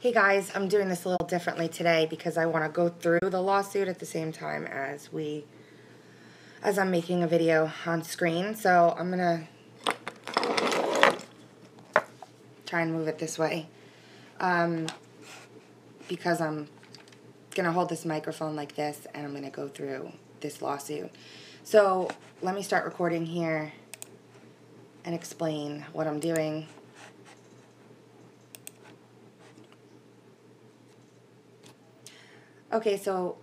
Hey guys, I'm doing this a little differently today because I want to go through the lawsuit at the same time as I'm making a video on screen. So I'm gonna try and move it this way because I'm gonna hold this microphone like this and I'm gonna go through this lawsuit. So let me start recording here and explain what I'm doing. Okay, so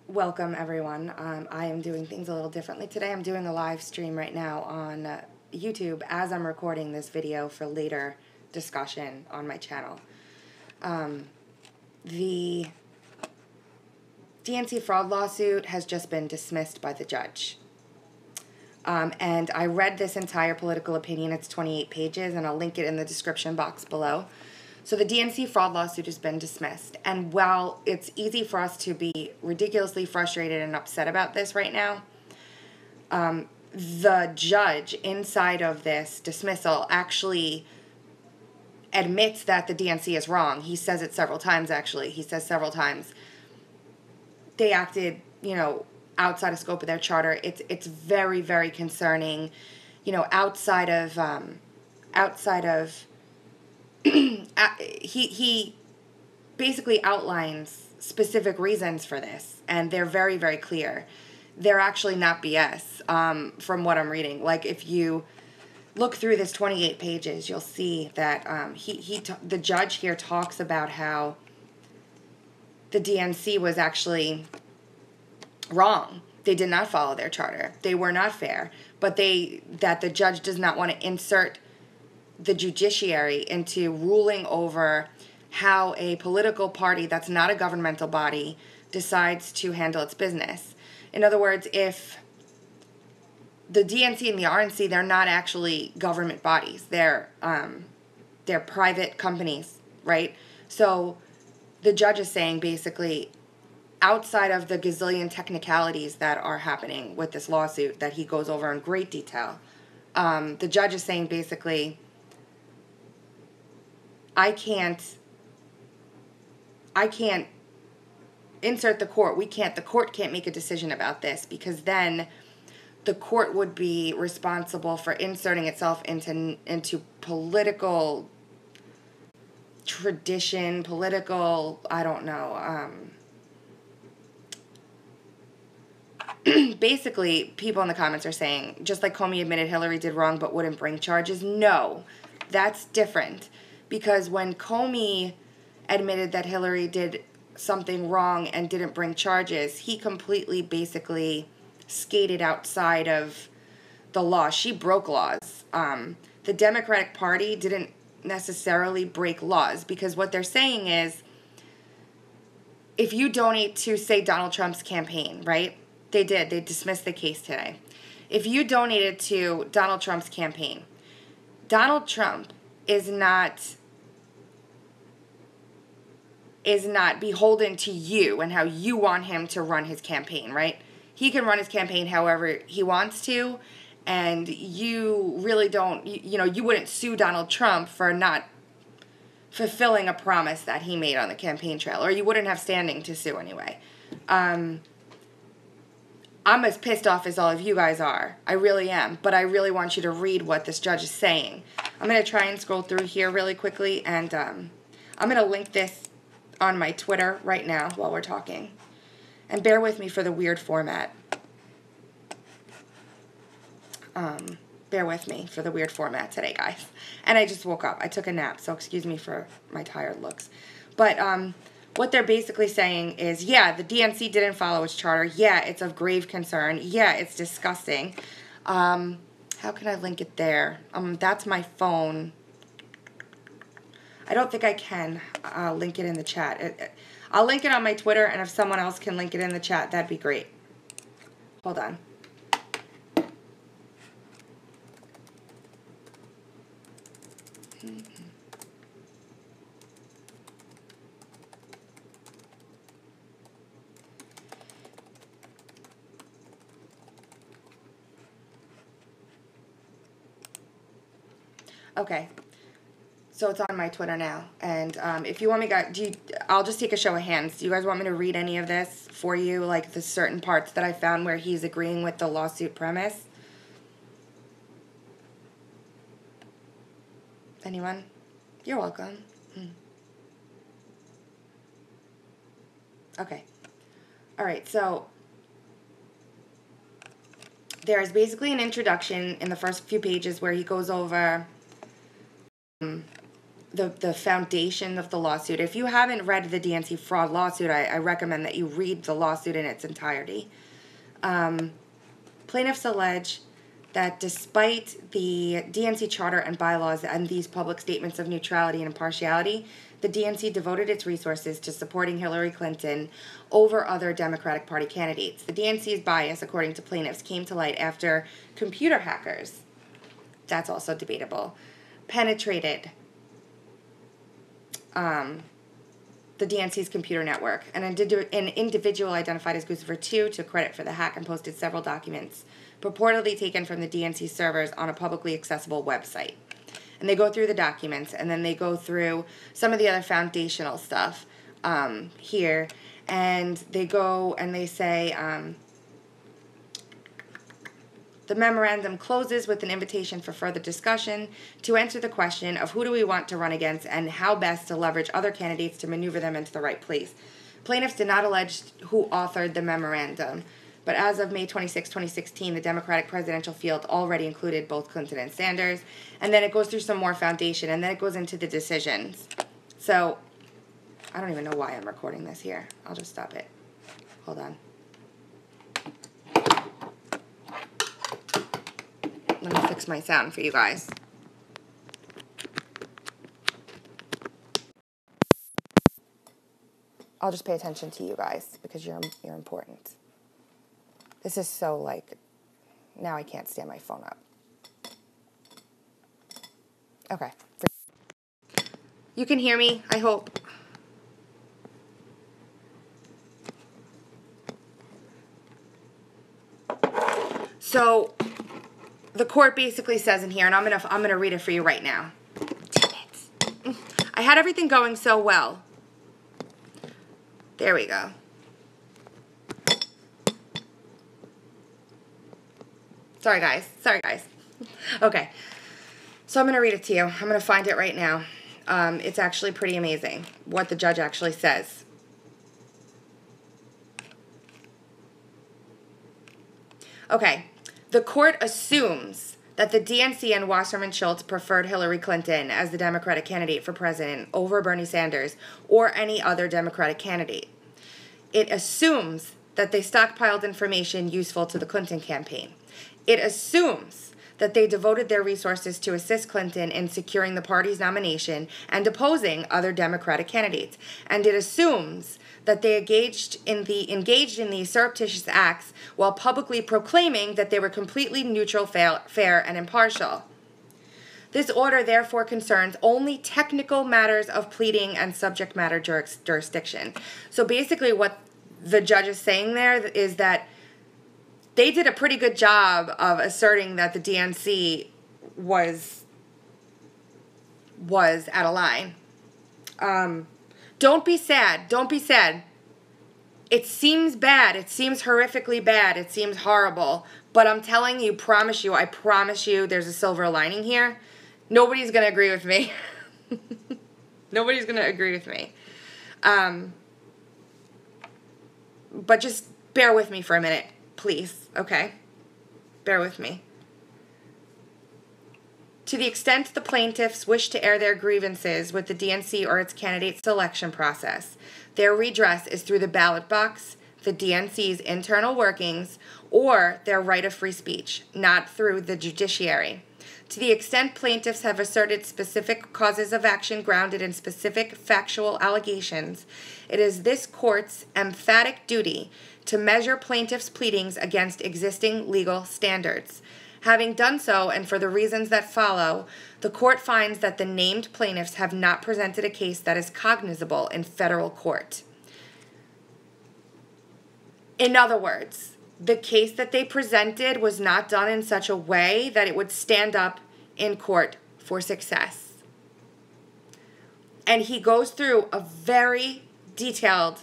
welcome everyone. I am doing things a little differently today. I'm doing a live stream right now on YouTube as I'm recording this video for later discussion on my channel. The DNC Fraud lawsuit has just been dismissed by the judge. And I read this entire political opinion. It's 28 pages, and I'll link it in the description box below. So the DNC Fraud lawsuit has been dismissed. And while it's easy for us to be ridiculously frustrated and upset about this right now, the judge inside of this dismissal actually admits that the DNC is wrong. He says it several times, actually. He says several times they acted, outside of scope of their charter. It's very, very concerning, outside of he basically outlines specific reasons for this, and they're very, very clear. They're actually not BS from what I'm reading. Like, if you look through this 28 pages, you'll see that the judge here talks about how the DNC was actually wrong. They did not follow their charter. They were not fair, but that the judge does not want to insert the judiciary into ruling over how a political party that's not a governmental body decides to handle its business. In other words, if the DNC and the RNC, they're not actually government bodies. They're private companies, right? So the judge is saying basically, outside of the gazillion technicalities that are happening with this lawsuit that he goes over in great detail, the judge is saying basically, I can't insert the court. The court can't make a decision about this, because then the court would be responsible for inserting itself into political tradition, basically, people in the comments are saying, just like Comey admitted Hillary did wrong but wouldn't bring charges. No, that's different. Because when Comey admitted that Hillary did something wrong and didn't bring charges, he completely basically skated outside of the law. She broke laws. The Democratic Party didn't necessarily break laws, because what they're saying is, if you donate to, say, Donald Trump's campaign, right? They did. They dismissed the case today. If you donated to Donald Trump's campaign, Donald Trump is not beholden to you and how you want him to run his campaign, right? He can run his campaign however he wants to, and you really don't, you wouldn't sue Donald Trump for not fulfilling a promise that he made on the campaign trail, or you wouldn't have standing to sue anyway. I'm as pissed off as all of you guys are. I really am. But I really want you to read what this judge is saying. I'm going to try and scroll through here really quickly, and I'm going to link this on my Twitter right now while we're talking. And bear with me for the weird format. Bear with me for the weird format today, guys. And I just woke up. I took a nap, so excuse me for my tired looks. But what they're basically saying is, yeah, the DNC didn't follow its charter. Yeah, it's of grave concern. Yeah, it's disgusting. How can I link it there? That's my phone. I don't think I can link it in the chat. I'll link it on my Twitter, and if someone else can link it in the chat, that'd be great. Hold on. Okay. So it's on my Twitter now. And if you want me to, I'll just take a show of hands. Do you guys want me to read any of this for you? Like the certain parts that I found where he's agreeing with the lawsuit premise? Anyone? You're welcome. Okay. All right, so there's basically an introduction in the first few pages where he goes over the foundation of the lawsuit. If you haven't read the DNC Fraud lawsuit, I recommend that you read the lawsuit in its entirety. Plaintiffs allege that despite the DNC charter and bylaws and these public statements of neutrality and impartiality, the DNC devoted its resources to supporting Hillary Clinton over other Democratic Party candidates. The DNC's bias, according to plaintiffs, came to light after computer hackers, that's also debatable, penetrated the DNC's computer network. An individual identified as Guccifer 2 took credit for the hack and posted several documents purportedly taken from the DNC servers on a publicly accessible website. And they go through the documents, and then they go through some of the other foundational stuff here. And they go and they say, the memorandum closes with an invitation for further discussion to answer the question of who do we want to run against and how best to leverage other candidates to maneuver them into the right place. Plaintiffs did not allege who authored the memorandum, but as of May 26, 2016, the Democratic presidential field already included both Clinton and Sanders. And then it goes through some more foundation, and then it goes into the decisions. So, I don't even know why I'm recording this here. I'll just stop it. Hold on. Let me fix my sound for you guys. I'll just pay attention to you guys because you're important. This is so like, now I can't stand my phone up. Okay. You can hear me, I hope. So the court basically says in here, and I'm gonna read it for you right now. Damn it. I had everything going so well. There we go. Sorry, guys. Okay. So I'm going to read it to you. I'm going to find it right now. It's actually pretty amazing what the judge actually says. Okay. The court assumes that the DNC and Wasserman Schultz preferred Hillary Clinton as the Democratic candidate for president over Bernie Sanders or any other Democratic candidate. It assumes that they stockpiled information useful to the Clinton campaign. It assumes that they devoted their resources to assist Clinton in securing the party's nomination and opposing other Democratic candidates. And it assumes that they engaged in these surreptitious acts while publicly proclaiming that they were completely neutral, fair, and impartial. This order therefore concerns only technical matters of pleading and subject matter jurisdiction. So basically what the judge is saying there is that they did a pretty good job of asserting that the DNC was out of line. Don't be sad. Don't be sad. It seems bad. It seems horrifically bad. It seems horrible. But I'm telling you, I promise you, there's a silver lining here. Nobody's going to agree with me. Nobody's going to agree with me. But just bear with me for a minute, please, okay? Bear with me. To the extent the plaintiffs wish to air their grievances with the DNC or its candidate selection process, their redress is through the ballot box, the DNC's internal workings, or their right of free speech, not through the judiciary. To the extent plaintiffs have asserted specific causes of action grounded in specific factual allegations, it is this court's emphatic duty to measure plaintiffs' pleadings against existing legal standards. Having done so, and for the reasons that follow, the court finds that the named plaintiffs have not presented a case that is cognizable in federal court. In other words, the case that they presented was not done in such a way that it would stand up in court for success. And he goes through a very detailed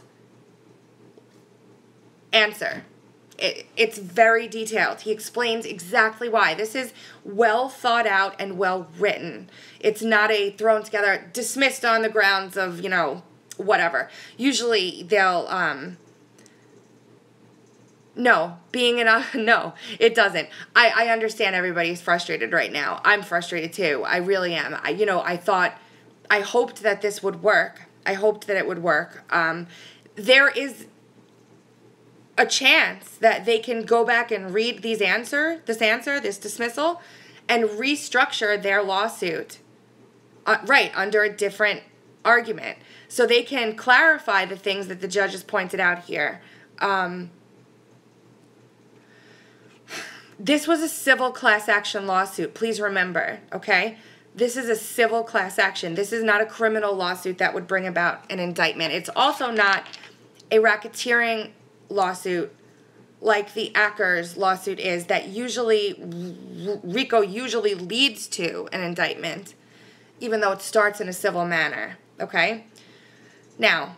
answer. It's very detailed. He explains exactly why. This is well thought out and well written. It's not a thrown together, dismissed on the grounds of, you know, whatever. Usually they'll, no, no, it doesn't. I understand everybody's frustrated right now. I'm frustrated too. I really am. I hoped that this would work. I hoped that it would work. There is a chance that they can go back and read this dismissal, and restructure their lawsuit, right, under a different argument. So they can clarify the things that the judges pointed out here. This was a civil class action lawsuit, please remember, okay? This is a civil class action. This is not a criminal lawsuit that would bring about an indictment. It's also not a racketeering lawsuit like the Ackers lawsuit is, that usually, RICO usually leads to an indictment, even though it starts in a civil manner, okay? Now,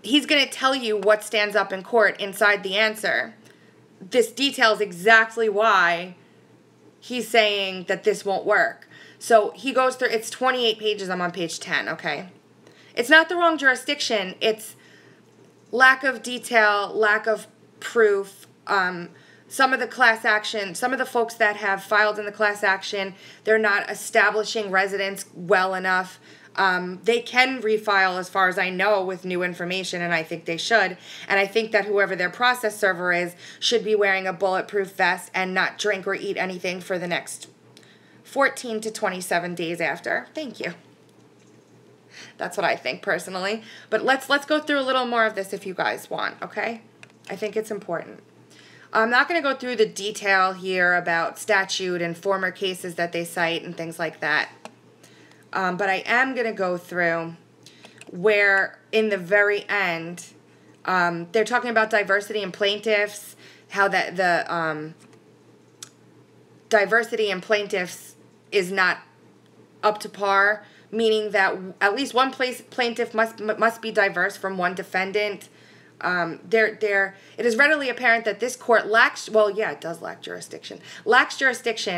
he's going to tell you what stands up in court inside the answer. This details exactly why he's saying that this won't work. So he goes through, it's 28 pages, I'm on page 10, okay? It's not the wrong jurisdiction, it's lack of detail, lack of proof. Some of the class action, some of the folks that have filed in the class action, they're not establishing residence well enough. They can refile, as far as I know, with new information, and I think they should. And I think that whoever their process server is should be wearing a bulletproof vest and not drink or eat anything for the next 14 to 27 days after. Thank you. That's what I think personally. But let's go through a little more of this if you guys want, okay? I think it's important. I'm not going to go through the detail here about statute and former cases that they cite and things like that. But I am going to go through where in the very end, they're talking about diversity in plaintiffs, how that the diversity in plaintiffs is not up to par, meaning that at least one plaintiff must be diverse from one defendant. It is readily apparent that this court lacks, well, yeah, it does lack jurisdiction,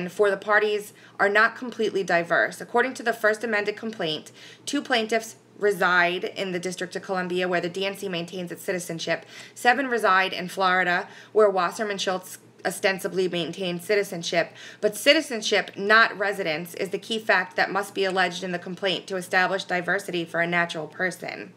for the parties are not completely diverse. According to the first amended complaint, 2 plaintiffs reside in the District of Columbia, where the DNC maintains its citizenship. 7 reside in Florida, where Wasserman Schultz ostensibly maintains citizenship. But citizenship, not residence, is the key fact that must be alleged in the complaint to establish diversity for a natural person.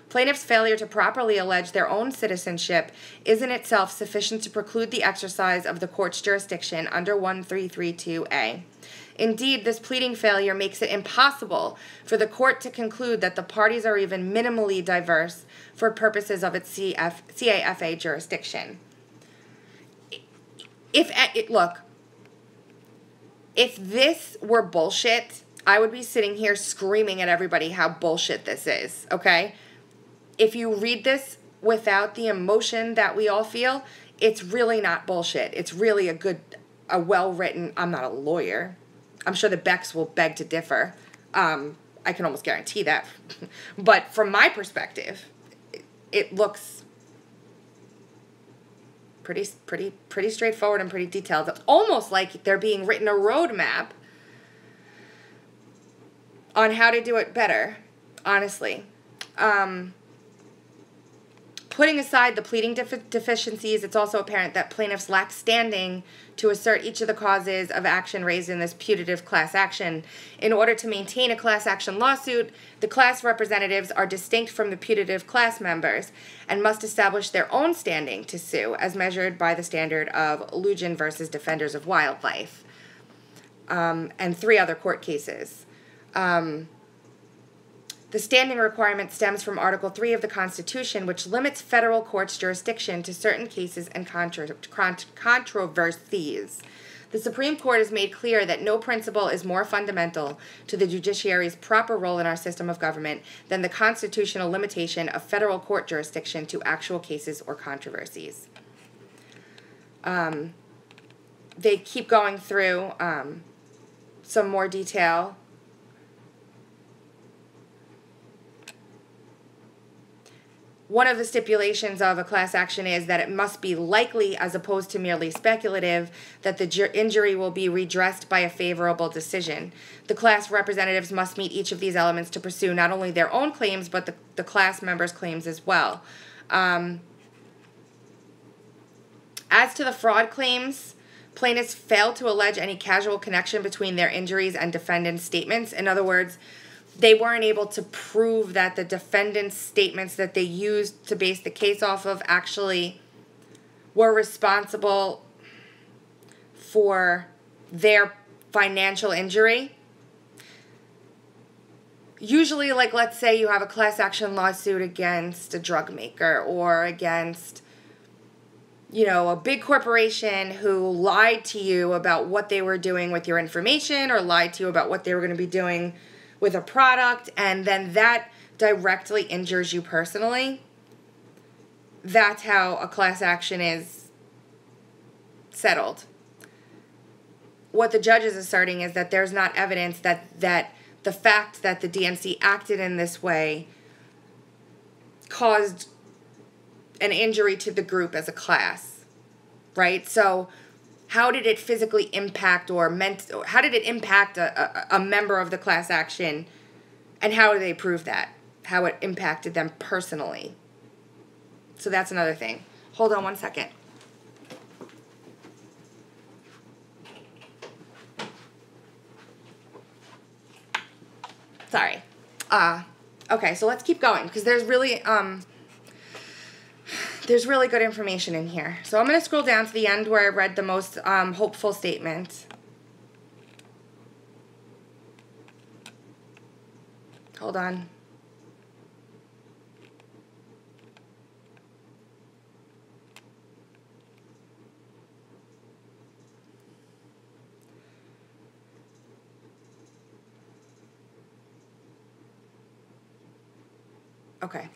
Plaintiffs' failure to properly allege their own citizenship is in itself sufficient to preclude the exercise of the court's jurisdiction under 1332A. Indeed, this pleading failure makes it impossible for the court to conclude that the parties are even minimally diverse for purposes of its CAFA jurisdiction. Look, if this were bullshit, I would be sitting here screaming at everybody how bullshit this is, okay? If you read this without the emotion that we all feel, it's really not bullshit. It's really a well-written, I'm not a lawyer. I'm sure the Becks will beg to differ. I can almost guarantee that. But from my perspective, it looks pretty straightforward and pretty detailed. It's almost like they're being written a roadmap on how to do it better, honestly. Putting aside the pleading deficiencies, it's also apparent that plaintiffs lack standing to assert each of the causes of action raised in this putative class action. In order to maintain a class action lawsuit, the class representatives are distinct from the putative class members and must establish their own standing to sue, as measured by the standard of Lujan versus Defenders of Wildlife, and 3 other court cases. The standing requirement stems from Article 3 of the Constitution, which limits federal courts' jurisdiction to certain cases and controversies. The Supreme Court has made clear that no principle is more fundamental to the judiciary's proper role in our system of government than the constitutional limitation of federal court jurisdiction to actual cases or controversies. They keep going through some more detail one of the stipulations of a class action is that it must be likely, as opposed to merely speculative, that the injury will be redressed by a favorable decision. The class representatives must meet each of these elements to pursue not only their own claims, but the class members' claims as well. As to the fraud claims, plaintiffs failed to allege any causal connection between their injuries and defendants' statements. In other words, they weren't able to prove that the defendant's statements that they used to base the case off of actually were responsible for their financial injury. Usually, like, let's say you have a class action lawsuit against a drug maker or against, you know, a big corporation who lied to you about what they were doing with your information or lied to you about what they were going to be doing with a product, and then that directly injures you personally. That's how a class action is settled. What the judge is asserting is that there's not evidence that the fact that the DNC acted in this way caused an injury to the group as a class, right? So how did it physically impact how did it impact a member of the class action, and how do they prove that? How it impacted them personally. So that's another thing. Hold on one second. Sorry. Okay, so let's keep going because there's really good information in here. So I'm going to scroll down to the end where I read the most hopeful statement. Hold on. Okay.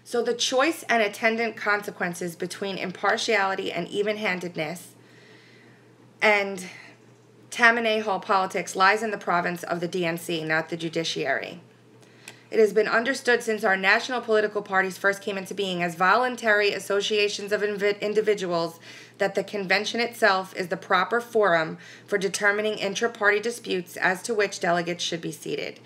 So the choice and attendant consequences between impartiality and even-handedness and Tammany Hall politics lies in the province of the DNC, not the judiciary. It has been understood since our national political parties first came into being as voluntary associations of individuals that the convention itself is the proper forum for determining intra-party disputes as to which delegates should be seated.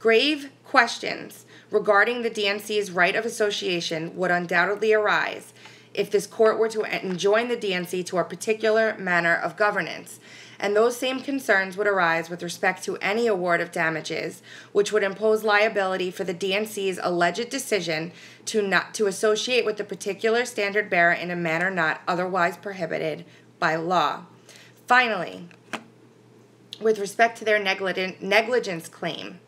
Grave questions regarding the DNC's right of association would undoubtedly arise if this court were to enjoin the DNC to a particular manner of governance. And those same concerns would arise with respect to any award of damages, which would impose liability for the DNC's alleged decision to associate with the particular standard bearer in a manner not otherwise prohibited by law. Finally, with respect to their negligence claim,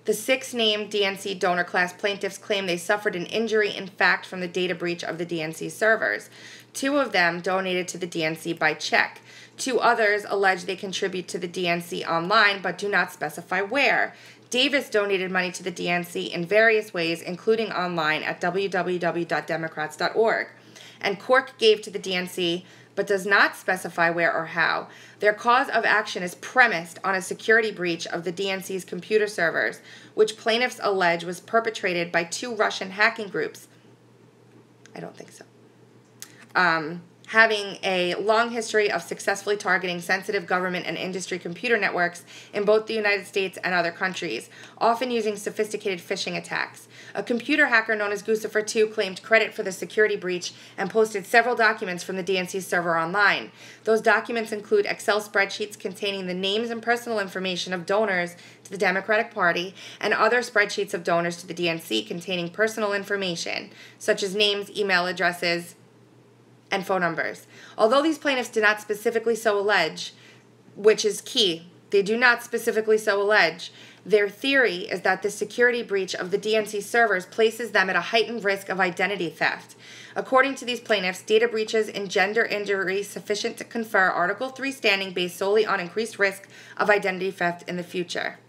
the 6 named DNC donor class plaintiffs claim they suffered an injury in fact from the data breach of the DNC servers. 2 of them donated to the DNC by check. 2 others allege they contribute to the DNC online but do not specify where. Davis donated money to the DNC in various ways, including online at www.democrats.org. And Cork gave to the DNC but does not specify where or how. Their cause of action is premised on a security breach of the DNC's computer servers, which plaintiffs allege was perpetrated by 2 Russian hacking groups. I don't think so. Having a long history of successfully targeting sensitive government and industry computer networks in both the United States and other countries, often using sophisticated phishing attacks. A computer hacker known as Guccifer2 claimed credit for the security breach and posted several documents from the DNC server online. Those documents include Excel spreadsheets containing the names and personal information of donors to the Democratic Party and other spreadsheets of donors to the DNC containing personal information, such as names, email addresses, and phone numbers. Although these plaintiffs do not specifically so allege, which is key, they do not specifically so allege, their theory is that the security breach of the DNC servers places them at a heightened risk of identity theft. According to these plaintiffs, data breaches engender injury sufficient to confer Article 3 standing based solely on increased risk of identity theft in the future.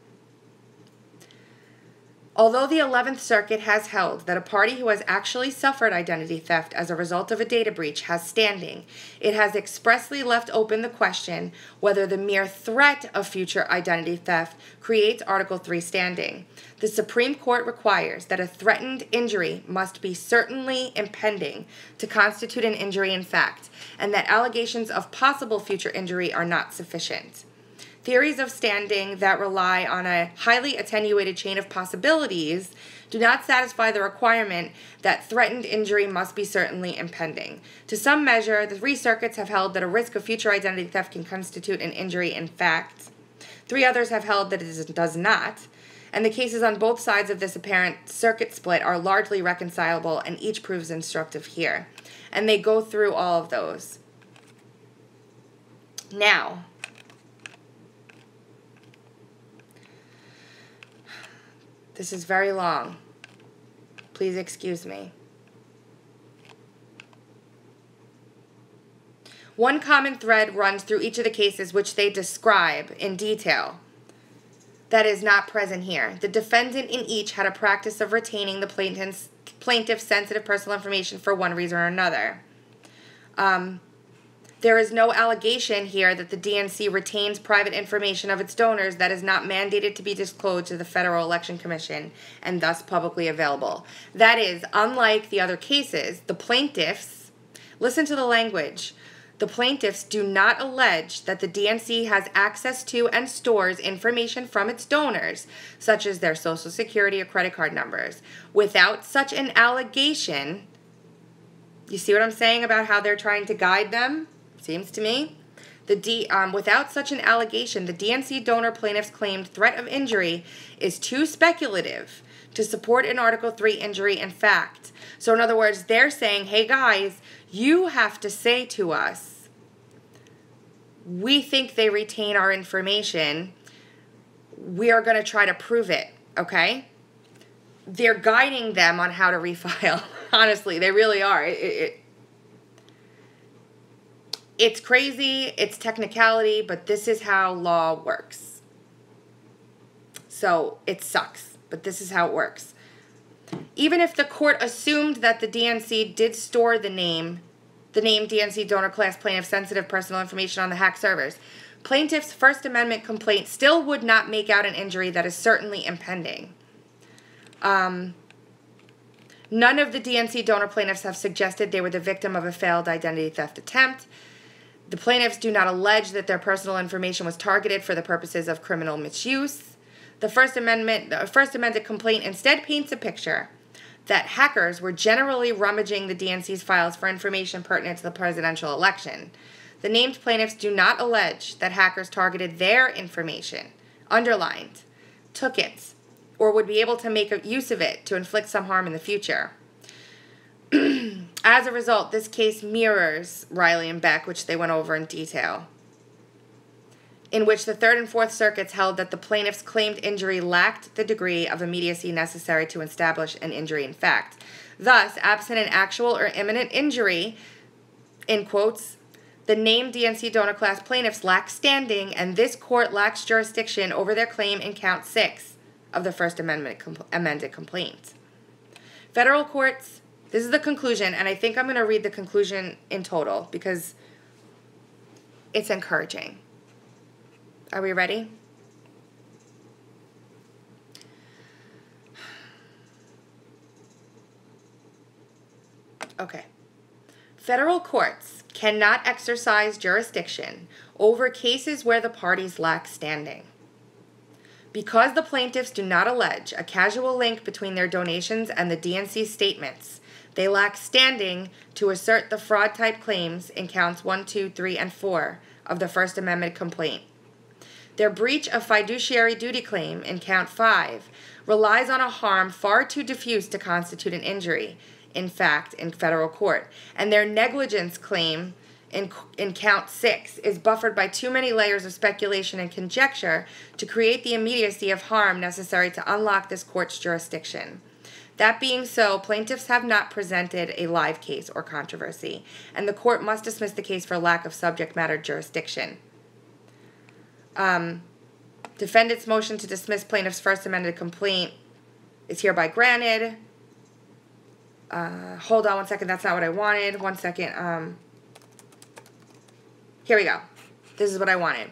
Although the 11th Circuit has held that a party who has actually suffered identity theft as a result of a data breach has standing, it has expressly left open the question whether the mere threat of future identity theft creates Article 3 standing. The Supreme Court requires that a threatened injury must be certainly impending to constitute an injury in fact, and that allegations of possible future injury are not sufficient. Theories of standing that rely on a highly attenuated chain of possibilities do not satisfy the requirement that threatened injury must be certainly impending. To some measure, the 3 circuits have held that a risk of future identity theft can constitute an injury in fact. 3 others have held that it does not, and the cases on both sides of this apparent circuit split are largely reconcilable, and each proves instructive here. And they go through all of those. Now, this is very long. Please excuse me. One common thread runs through each of the cases which they describe in detail that is not present here. The defendant in each had a practice of retaining the plaintiff's sensitive personal information for one reason or another. There is no allegation here that the DNC retains private information of its donors that is not mandated to be disclosed to the Federal Election Commission and thus publicly available. That is, unlike the other cases, the plaintiffs, listen to the language, the plaintiffs do not allege that the DNC has access to and stores information from its donors, such as their Social Security or credit card numbers. Without such an allegation, you see what I'm saying about how they're trying to guide them? Seems to me. Without such an allegation, the DNC donor plaintiff's claimed threat of injury is too speculative to support an Article 3 injury in fact. So in other words, they're saying, hey guys, you have to say to us, we think they retain our information. We are going to try to prove it, okay? They're guiding them on how to refile. Honestly, they really are. It's crazy, it's technicality, but this is how law works. So it sucks, but this is how it works. Even if the court assumed that the DNC did store the name DNC donor class plaintiff sensitive personal information on the hacked servers, plaintiff's First Amendment complaint still would not make out an injury that is certainly impending. None of the DNC donor plaintiffs have suggested they were the victim of a failed identity theft attempt. The plaintiffs do not allege that their personal information was targeted for the purposes of criminal misuse. The First Amendment complaint instead paints a picture that hackers were generally rummaging the DNC's files for information pertinent to the presidential election. The named plaintiffs do not allege that hackers targeted their information, underlined, took it, or would be able to make use of it to inflict some harm in the future. As a result, this case mirrors Riley and Beck, which they went over in detail, in which the Third and Fourth Circuits held that the plaintiff's claimed injury lacked the degree of immediacy necessary to establish an injury in fact. Thus, absent an actual or imminent injury, in quotes, the named DNC donor class plaintiffs lack standing, and this court lacks jurisdiction over their claim in count 6 of the First Amendment amended complaint. Federal courts, this is the conclusion, and I think I'm going to read the conclusion in total because it's encouraging. Are we ready? Okay. Federal courts cannot exercise jurisdiction over cases where the parties lack standing. Because the plaintiffs do not allege a causal link between their donations and the DNC's statements, they lack standing to assert the fraud-type claims in counts 1, 2, 3, and 4 of the First Amendment complaint. Their breach of fiduciary duty claim in count 5 relies on a harm far too diffuse to constitute an injury, in fact, in federal court, and their negligence claim in count 6 is buffered by too many layers of speculation and conjecture to create the immediacy of harm necessary to unlock this court's jurisdiction. That being so, plaintiffs have not presented a live case or controversy, and the court must dismiss the case for lack of subject matter jurisdiction. Defendant's motion to dismiss plaintiff's First Amendment complaint is hereby granted. Hold on one second. That's not what I wanted. One second. Here we go. This is what I wanted.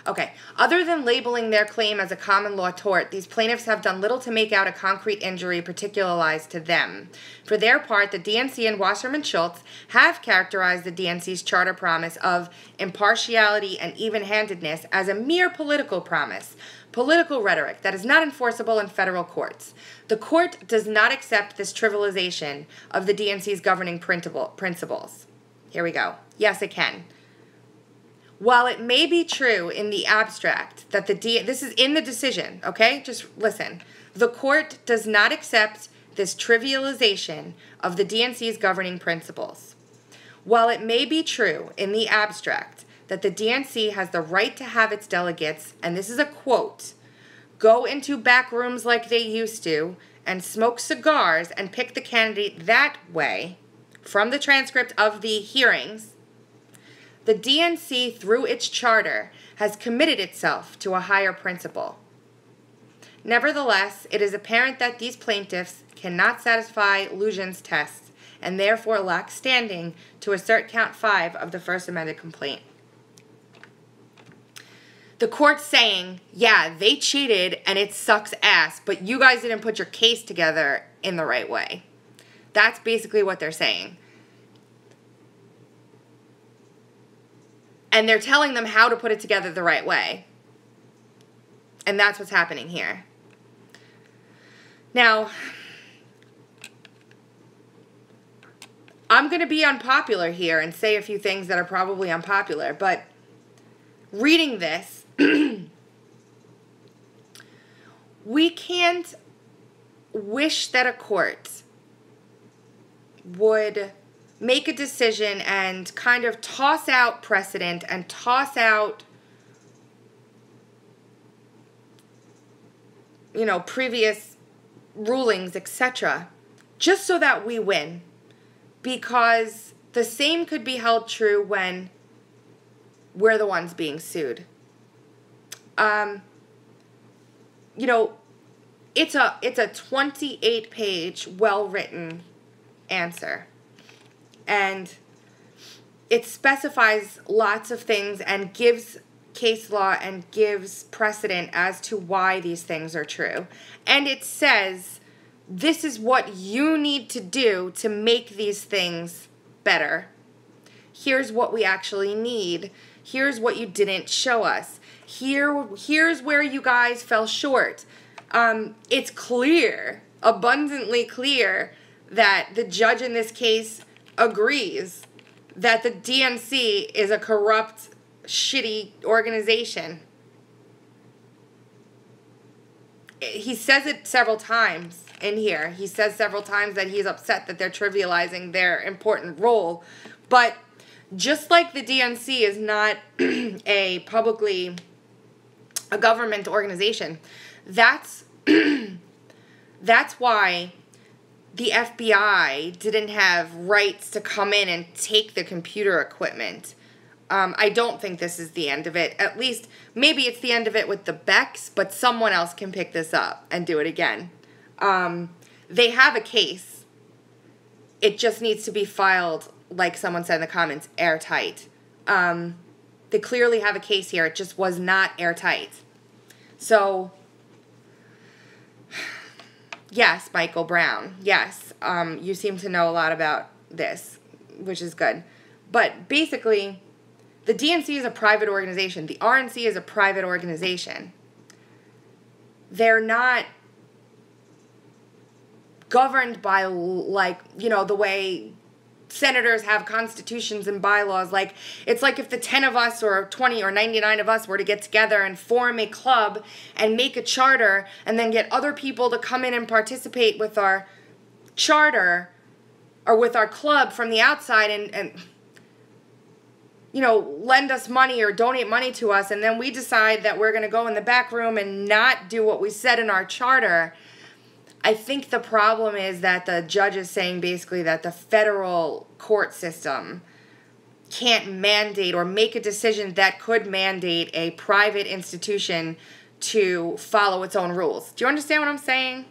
Okay. Other than labeling their claim as a common law tort, these plaintiffs have done little to make out a concrete injury particularized to them. For their part, the DNC and Wasserman Schultz have characterized the DNC's charter promise of impartiality and even-handedness as a mere political promise, political rhetoric that is not enforceable in federal courts. The court does not accept this trivialization of the DNC's governing principles. Here we go. Yes, it can. While it may be true in the abstract that this is in the decision, okay? Just listen. The court does not accept this trivialization of the DNC's governing principles. While it may be true in the abstract that the DNC has the right to have its delegates, and this is a quote, go into back rooms like they used to and smoke cigars and pick the candidate that way, from the transcript of the hearings, the DNC, through its charter, has committed itself to a higher principle. Nevertheless, it is apparent that these plaintiffs cannot satisfy Lujan's test and therefore lack standing to assert count 5 of the first amended complaint. The court's saying, yeah, they cheated and it sucks ass, but you guys didn't put your case together in the right way. That's basically what they're saying. And they're telling them how to put it together the right way. And that's what's happening here. Now, I'm going to be unpopular here and say a few things that are probably unpopular, but reading this, we can't wish that a court would make a decision and kind of toss out precedent and toss out, previous rulings, etc., just so that we win. Because the same could be held true when we're the ones being sued. It's a 28-page, well-written answer. And it specifies lots of things and gives case law and gives precedent as to why these things are true. And it says, this is what you need to do to make these things better. Here's what we actually need. Here's what you didn't show us. Here's where you guys fell short. It's clear, abundantly clear, that the judge in this case agrees that the DNC is a corrupt, shitty organization. He says it several times in here. He says several times that he's upset that they're trivializing their important role. But just like the DNC is not a government organization, that's why the FBI didn't have rights to come in and take the computer equipment. I don't think this is the end of it. At least, maybe it's the end of it with the Becks, but someone else can pick this up and do it again. They have a case. It just needs to be filed, like someone said in the comments, airtight. They clearly have a case here. It just was not airtight. So, yes, Michael Brown. Yes, you seem to know a lot about this, which is good. But basically, the DNC is a private organization. The RNC is a private organization. They're not governed by, the way senators have constitutions and bylaws. It's like if the 10 of us or 20 or 99 of us were to get together and form a club and make a charter and then get other people to come in and participate with our charter or with our club from the outside and lend us money or donate money to us, and then we decide that we're going to go in the back room and not do what we said in our charter. I think the problem is that the judge is saying basically that the federal court system can't mandate or make a decision that could mandate a private institution to follow its own rules. Do you understand what I'm saying?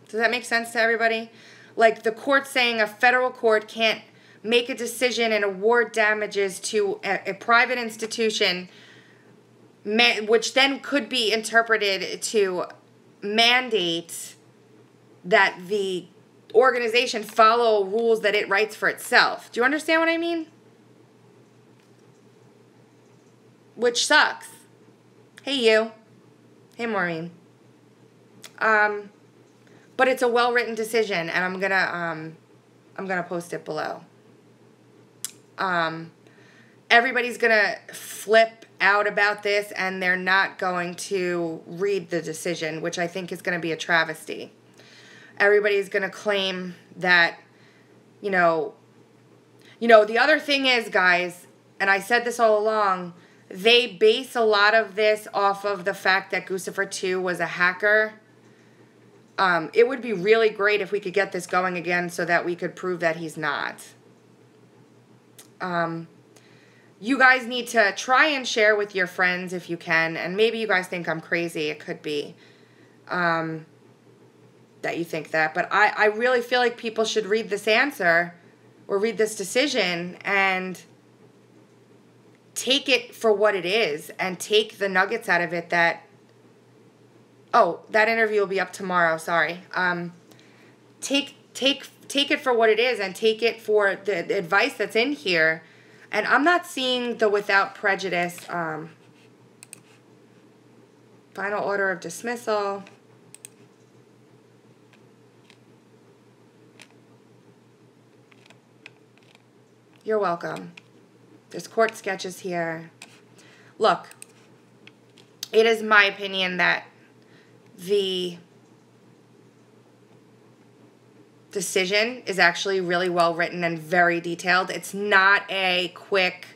Does that make sense to everybody? Like the court saying a federal court can't make a decision and award damages to a private institution, which then could be interpreted to mandate that the organization follow rules that it writes for itself. Do you understand what I mean? Which sucks. Hey, you. Hey, Maureen. But it's a well-written decision, and I'm gonna post it below. Everybody's gonna flip out about this, and they're not going to read the decision, which I think is gonna be a travesty. Everybody's gonna claim that, you know, the other thing is, guys, and I said this all along, they base a lot of this off of the fact that Guccifer 2 was a hacker. It would be really great if we could get this going again so that we could prove that he's not. You guys need to try and share with your friends if you can, and maybe you guys think I'm crazy. It could be that you think that, but I really feel like people should read this answer or read this decision and take it for what it is and take the nuggets out of it that, oh, that interview will be up tomorrow, sorry. Take it for what it is and take it for the advice that's in here. And I'm not seeing the without prejudice final order of dismissal. You're welcome. There's court sketches here. Look, it is my opinion that the decision is actually really well written and very detailed. It's not a quick,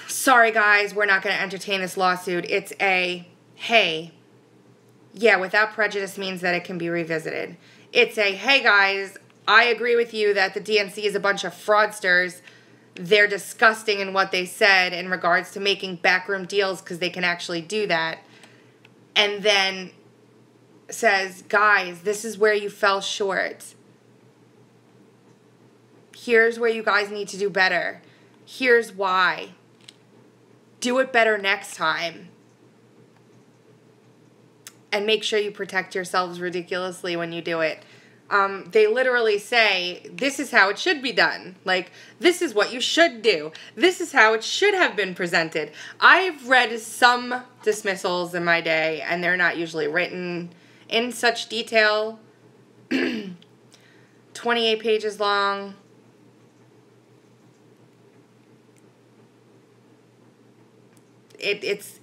sorry guys, we're not going to entertain this lawsuit. It's a, hey, yeah, without prejudice means that it can be revisited. It's a, hey guys, I agree with you that the DNC is a bunch of fraudsters. They're disgusting in what they said in regards to making backroom deals because they can actually do that. And then says, guys, this is where you fell short. Here's where you guys need to do better. Here's why. Do it better next time. And make sure you protect yourselves ridiculously when you do it. They literally say, this is how it should be done. Like, this is what you should do. This is how it should have been presented. I've read some dismissals in my day, and they're not usually written in such detail. 28 pages long. It's...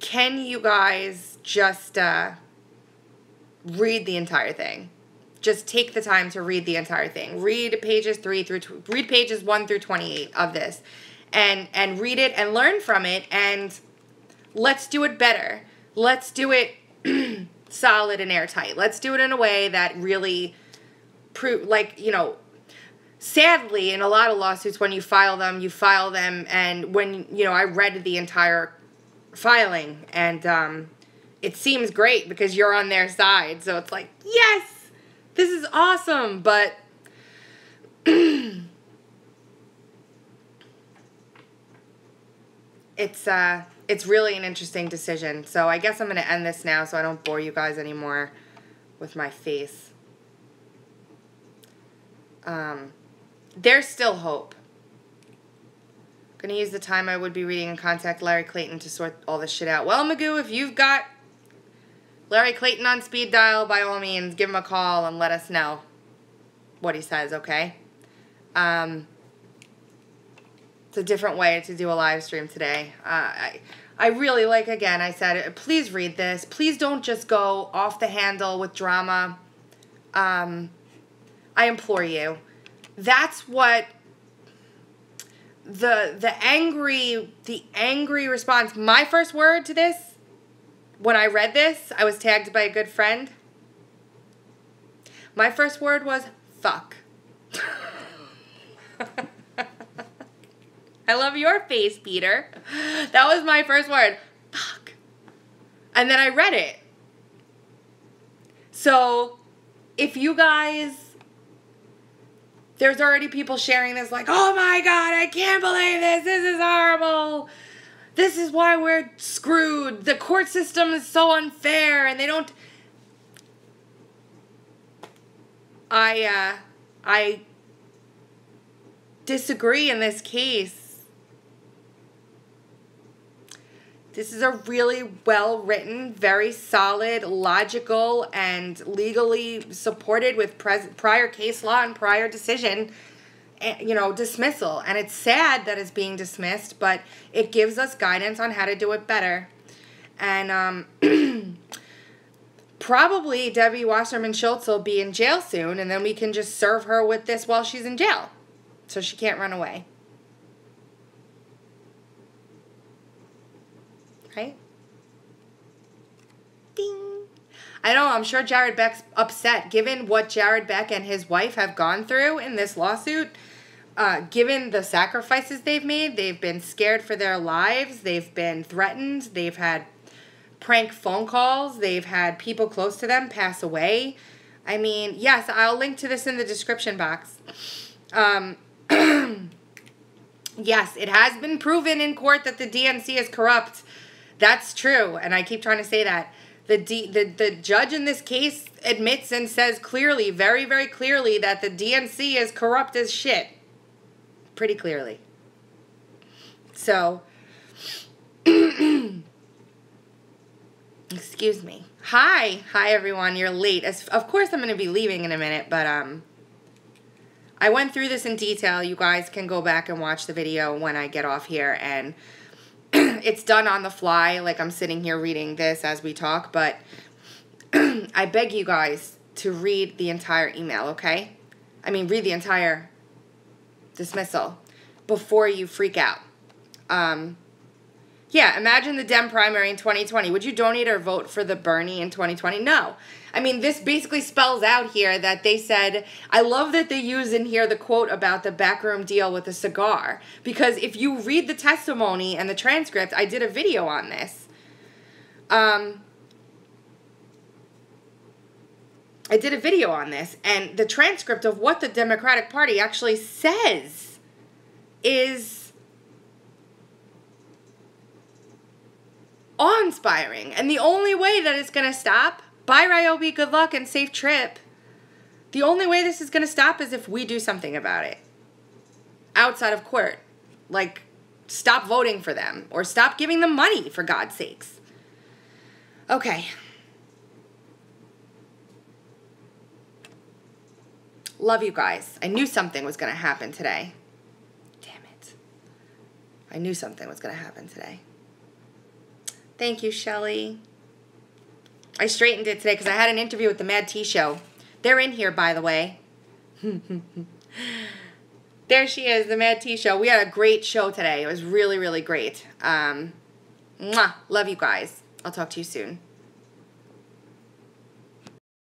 Can you guys just... read the entire thing. Just take the time to read the entire thing. Read pages 1 through 28 of this, and read it and learn from it. And let's do it better. Let's do it solid and airtight. Let's do it in a way that really sadly, in a lot of lawsuits, when you file them, and when I read the entire filing, and it seems great because you're on their side. So it's like, yes, this is awesome. But it's really an interesting decision. So I guess I'm going to end this now so I don't bore you guys anymore with my face. There's still hope. I'm going to use the time I would be reading and contact Larry Clayton to sort all this shit out. Well, Magoo, if you've got Larry Clayton on speed dial, by all means, give him a call and let us know what he says, okay? It's a different way to do a live stream today. I really again, I said, please read this. Please don't just go off the handle with drama. I implore you. That's what the angry response, my first word to this, when I read this, I was tagged by a good friend. My first word was fuck. I love your face, Peter. That was my first word. Fuck. And then I read it. So, if you guys... There's already people sharing this like, oh my God, I can't believe this. This is horrible. This is why we're screwed. The court system is so unfair and they don't... I disagree in this case. This is a really well-written, very solid, logical, and legally supported with prior case law and prior decision, dismissal. And it's sad that it's being dismissed, but it gives us guidance on how to do it better. And probably Debbie Wasserman Schultz will be in jail soon, and then we can just serve her with this while she's in jail, so she can't run away. Right? Ding. I know, I'm sure Jared Beck's upset. Given what Jared Beck and his wife have gone through in this lawsuit, given the sacrifices they've made, they've been scared for their lives, they've been threatened, they've had prank phone calls, they've had people close to them pass away. I mean, yes, I'll link to this in the description box. Yes, it has been proven in court that the DNC is corrupt. That's true, and I keep trying to say that. The judge in this case admits and says clearly, very, very clearly, that the DNC is corrupt as shit. Pretty clearly. So, excuse me. Hi everyone, you're late. Of course I'm going to be leaving in a minute, but I went through this in detail. You guys can go back and watch the video when I get off here, and it's done on the fly, like I'm sitting here reading this as we talk, but I beg you guys to read the entire email, okay? I mean, read the entire dismissal before you freak out. Yeah, imagine the Dem primary in 2020. Would you donate or vote for the Bernie in 2020? No. I mean, this basically spells out here that they said, I love that they use in here the quote about the backroom deal with the cigar. Because if you read the testimony and the transcript, I did a video on this. I did a video on this, and the transcript of what the Democratic Party actually says is awe-inspiring. And the only way that it's going to stop, bye Ryobi, good luck and safe trip, the only way this is going to stop is if we do something about it. Outside of court. Like, stop voting for them. Or stop giving them money, for God's sakes. Okay. Love you guys. I knew something was going to happen today. Damn it. I knew something was going to happen today. Thank you, Shelly. I straightened it today because I had an interview with the Mad Tea Show. They're in here, by the way. There she is, the Mad Tea Show. We had a great show today. It was really, really great. Mwah. Love you guys. I'll talk to you soon.